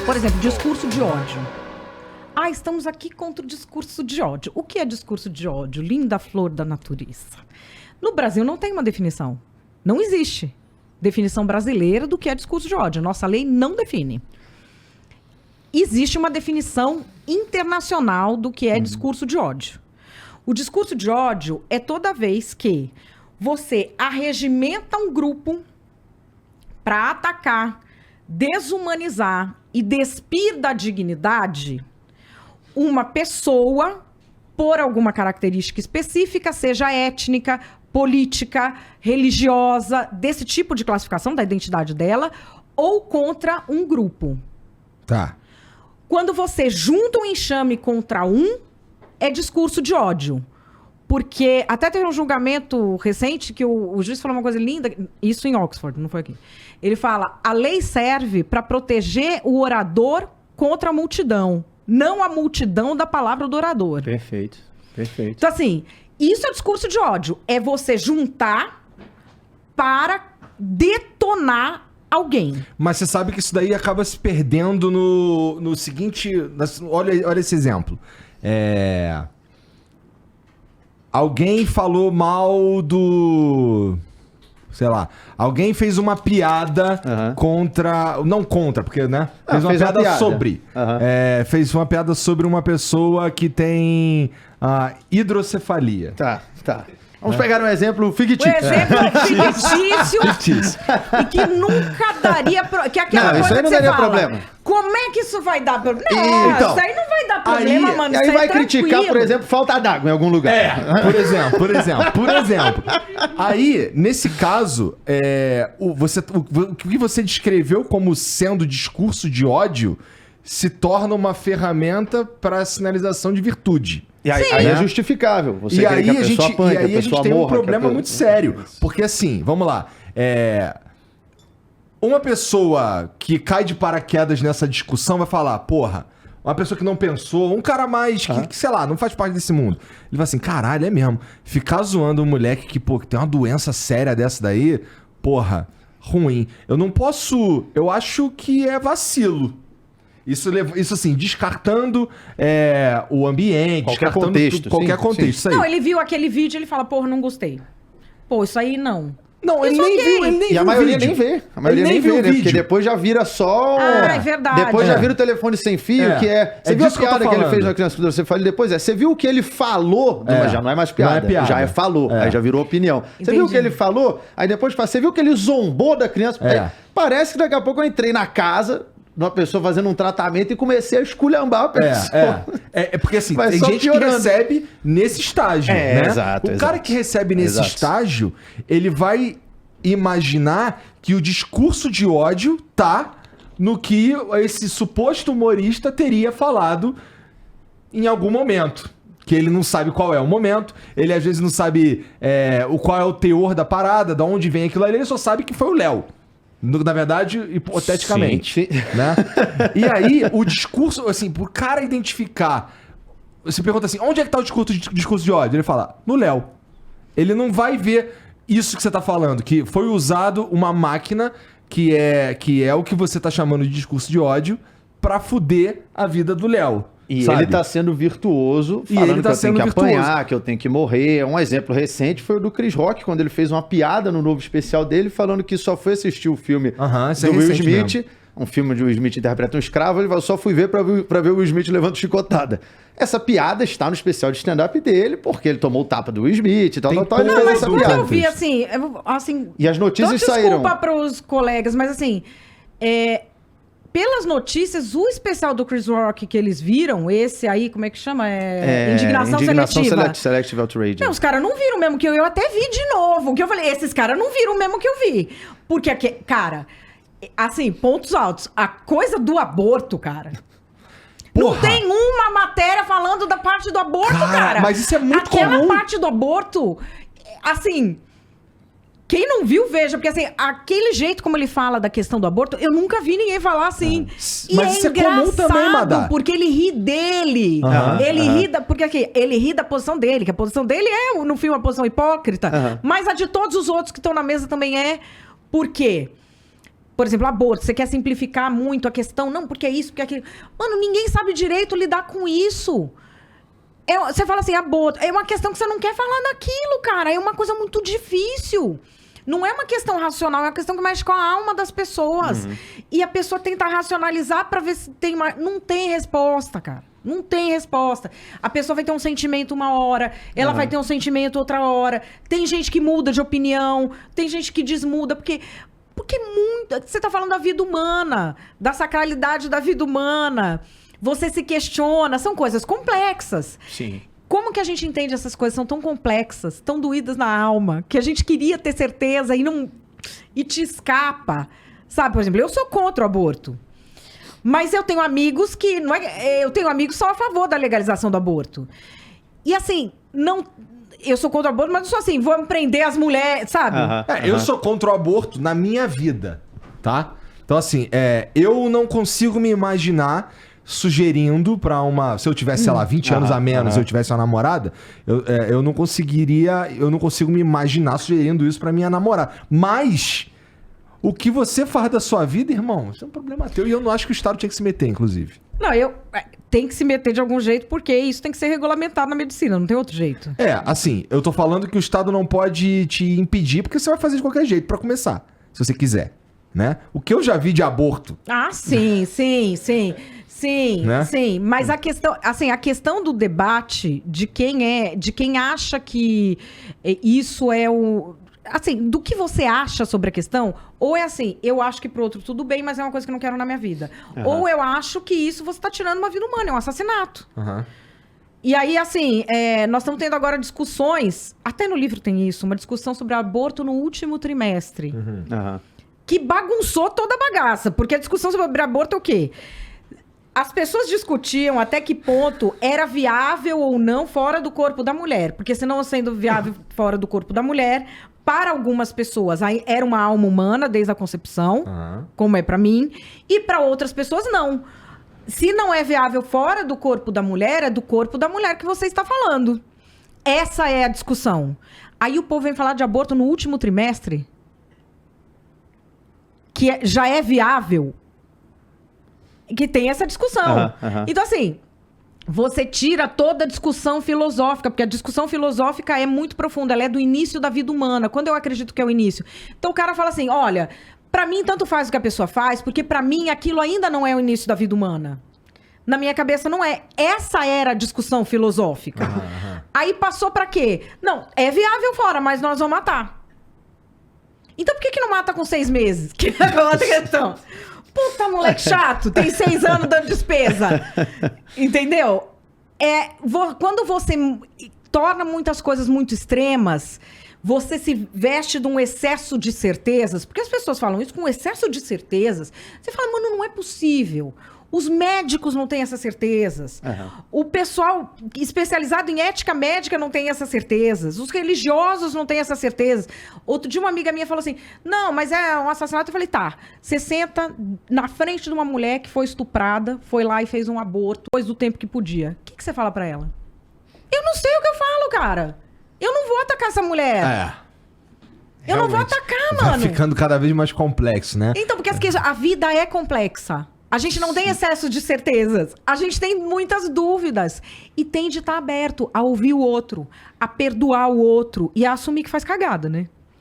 Por exemplo, discurso de ódio. Estamos aqui contra o discurso de ódio. O que é discurso de ódio? Linda flor da natureza. No Brasil não tem uma definição. Não existe definição brasileira do que é discurso de ódio. Nossa lei não define. Existe uma definição internacional do que é discurso de ódio. O discurso de ódio é toda vez que você arregimenta um grupo para atacar, desumanizar e despir da dignidade uma pessoa por alguma característica específica, seja étnica, política, religiosa, desse tipo de classificação da identidade dela, ou contra um grupo. Tá. Quando você junta um enxame contra um, é discurso de ódio. Porque até teve um julgamento recente que o juiz falou uma coisa linda, isso em Oxford, não foi aqui. Ele fala, a lei serve para proteger o orador contra a multidão, não a multidão da palavra do orador. Perfeito, perfeito. Então, assim, isso é discurso de ódio. É você juntar para detonar alguém. Mas você sabe que isso daí acaba se perdendo no seguinte... Olha esse exemplo. Alguém falou mal do... Sei lá. Alguém fez uma piada contra... Não contra, porque, né? Fez uma piada sobre. Fez uma piada sobre uma pessoa que tem hidrocefalia. Tá. Vamos pegar um exemplo fictício. O exemplo fictício. E que nunca daria... Que é aquela Não, coisa isso aí não que você daria fala. Problema. Como é que isso vai dar problema? Não, Então, isso aí não vai dar problema, mano. E aí Isso vai é criticar, tranquilo. por exemplo, falta d'água em algum lugar. Por exemplo. Aí, nesse caso, o que você descreveu como sendo discurso de ódio se torna uma ferramenta para sinalização de virtude. E aí é justificável. Você E aí que a a gente, pessoa apanhe, e aí que a gente pessoa tem um morra, problema muito sério. Porque assim, vamos lá. Uma pessoa que cai de paraquedas nessa discussão vai falar, porra, uma pessoa que não pensou, um cara mais que, sei lá, não faz parte desse mundo. Ele vai assim, caralho, é mesmo. Ficar zoando um moleque que, pô, que tem uma doença séria dessa daí, porra, ruim. Eu não posso... Eu acho que é vacilo. Isso assim, descartando o ambiente, qualquer contexto. Qualquer contexto. Isso aí. Não, ele viu aquele vídeo e ele fala, porra, não gostei. Pô, isso aí não. Não, ele Isso nem ok. viu, ele nem E a viu maioria o vídeo. nem vê. A maioria Ele nem vê, o né? vídeo. Porque depois já vira só... É verdade. Depois já vira o telefone sem fio, que é... Você viu a disso que eu tô piada que ele falando. fez na criança que você falou depois? Você viu o que ele falou? Já não é mais piada. Não é piada. Já falou. Aí já virou opinião. Você viu o que ele falou? Aí depois você viu que ele zombou da criança? Aí parece que daqui a pouco eu entrei na casa de uma pessoa fazendo um tratamento e comecei a esculhambar a pessoa. Porque assim, Vai tem só gente piorando. que recebe nesse estágio, né? Exato, o cara que recebe nesse estágio, ele vai imaginar que o discurso de ódio tá no que esse suposto humorista teria falado em algum momento. Que ele não sabe qual é o momento, ele às vezes não sabe qual é o teor da parada, de onde vem aquilo ali, ele só sabe que foi o Léo. Na verdade, hipoteticamente. Sim. Né? E aí, o discurso, assim, pro cara identificar... Você pergunta assim, onde é que tá o discurso de ódio? Ele fala, no Léo. Ele não vai ver isso que você tá falando, que foi usado uma máquina que é o que você tá chamando de discurso de ódio pra fuder a vida do Léo. E sabe? ele tá sendo virtuoso, E falando ele que tá eu tenho sendo que virtuoso. apanhar, que eu tenho que morrer. Um exemplo recente foi o do Chris Rock, quando ele fez uma piada no novo especial dele, falando que só foi assistir o filme isso é do Will recente Smith, mesmo. um filme de Will Smith interpreta um escravo, ele falou, só fui ver pra ver o Will Smith levando chicotada. Essa piada está no especial de stand-up dele, porque ele tomou o tapa do Will Smith e tal, Tem ele Não, fez mas essa o que piada. eu vi, assim... E as notícias então, saíram. desculpa pros colegas, mas assim... Pelas notícias, o especial do Chris Rock que eles viram, esse aí, como é que chama? Indignação Seletiva. Selective Outrage. Não, os caras não viram mesmo que eu até vi de novo. Que eu falei, esses caras não viram mesmo que eu vi. Porque, cara, assim, pontos altos. A coisa do aborto, cara. Porra. Não tem uma matéria falando da parte do aborto, cara. Mas isso é muito Aquela comum. parte do aborto, assim... Quem não viu, veja, porque assim, aquele jeito como ele fala da questão do aborto, eu nunca vi ninguém falar assim. E Mas isso é comum também, Madá. porque ele ri dele. Ele ri porque aqui, ele ri da posição dele, que a posição dele é, no filme, uma posição hipócrita. Mas a de todos os outros que estão na mesa também é. Por quê? Por exemplo, aborto. Você quer simplificar muito a questão. Não, porque é isso, porque é aquilo. Mano, ninguém sabe direito lidar com isso. Você fala assim, aborto. É uma questão que você não quer falar daquilo, cara. É uma coisa muito difícil. Não é uma questão racional, é uma questão que mexe com a alma das pessoas. E a pessoa tenta racionalizar pra ver se tem uma... Não tem resposta, cara. Não tem resposta. A pessoa vai ter um sentimento uma hora, ela vai ter um sentimento outra hora. Tem gente que muda de opinião, tem gente que desmuda, porque você tá falando da vida humana, da sacralidade da vida humana. Você se questiona, são coisas complexas. Sim. Como que a gente entende essas coisas? São tão complexas, tão doídas na alma, que a gente queria ter certeza e te escapa. Sabe, por exemplo, eu sou contra o aborto. Mas eu tenho amigos que... eu tenho amigos só a favor da legalização do aborto. E assim, eu sou contra o aborto, mas não sou assim, vou prender as mulheres, sabe? Eu sou contra o aborto na minha vida, tá? Então assim, eu não consigo me imaginar sugerindo pra uma... Se eu tivesse, sei lá, 20 anos a menos, se eu tivesse uma namorada, eu não consigo me imaginar sugerindo isso pra minha namorada. Mas... O que você faz da sua vida, irmão, isso é um problema teu. E eu não acho que o Estado tinha que se meter, inclusive. Não, tem que se meter de algum jeito, porque isso tem que ser regulamentado na medicina, não tem outro jeito. Assim, eu tô falando que o Estado não pode te impedir, porque você vai fazer de qualquer jeito, pra começar, se você quiser, né? O que eu já vi de aborto... sim. Né? Sim, mas a questão do debate de quem acha que isso é o... Assim, do que você acha sobre a questão, ou é assim, eu acho que pro outro tudo bem, mas é uma coisa que eu não quero na minha vida. Ou eu acho que isso você tá tirando uma vida humana, é um assassinato. E aí, assim, nós estamos tendo agora discussões, até no livro tem isso, uma discussão sobre aborto no último trimestre. Que bagunçou toda a bagaça, porque a discussão sobre aborto é o quê? As pessoas discutiam até que ponto era viável ou não fora do corpo da mulher. Porque se não sendo viável fora do corpo da mulher, para algumas pessoas era uma alma humana desde a concepção, como é para mim, e para outras pessoas não. Se não é viável fora do corpo da mulher, é do corpo da mulher que você está falando. Essa é a discussão. Aí o povo vem falar de aborto no último trimestre, que já é viável, que tem essa discussão. Então, assim, você tira toda a discussão filosófica, porque a discussão filosófica é muito profunda, ela é do início da vida humana, quando eu acredito que é o início. Então, o cara fala assim, olha, pra mim tanto faz o que a pessoa faz, porque pra mim aquilo ainda não é o início da vida humana. Na minha cabeça não é. Essa era a discussão filosófica. Aí passou pra quê? Não, é viável fora, mas nós vamos matar. Então, por que não mata com 6 meses? Que é outra questão. Puta, moleque chato, tem 6 anos dando despesa. Entendeu? Quando você torna muitas coisas muito extremas, você se veste de um excesso de certezas, porque as pessoas falam isso com excesso de certezas. Você fala, mano, não é possível. Os médicos não têm essas certezas. O pessoal especializado em ética médica não tem essas certezas. Os religiosos não têm essas certezas. Outro dia uma amiga minha falou assim, não, mas é um assassinato. Eu falei, tá, você senta na frente de uma mulher que foi estuprada, foi lá e fez um aborto, depois do tempo que podia. O que você fala pra ela? Eu não sei o que eu falo, cara. Eu não vou atacar essa mulher. Eu não vou atacar, mano. Vai ficando cada vez mais complexo, né? Então, porque a vida é complexa. A gente não tem excesso de certezas. A gente tem muitas dúvidas. E tem de estar aberto a ouvir o outro, a perdoar o outro e a assumir que faz cagada, né?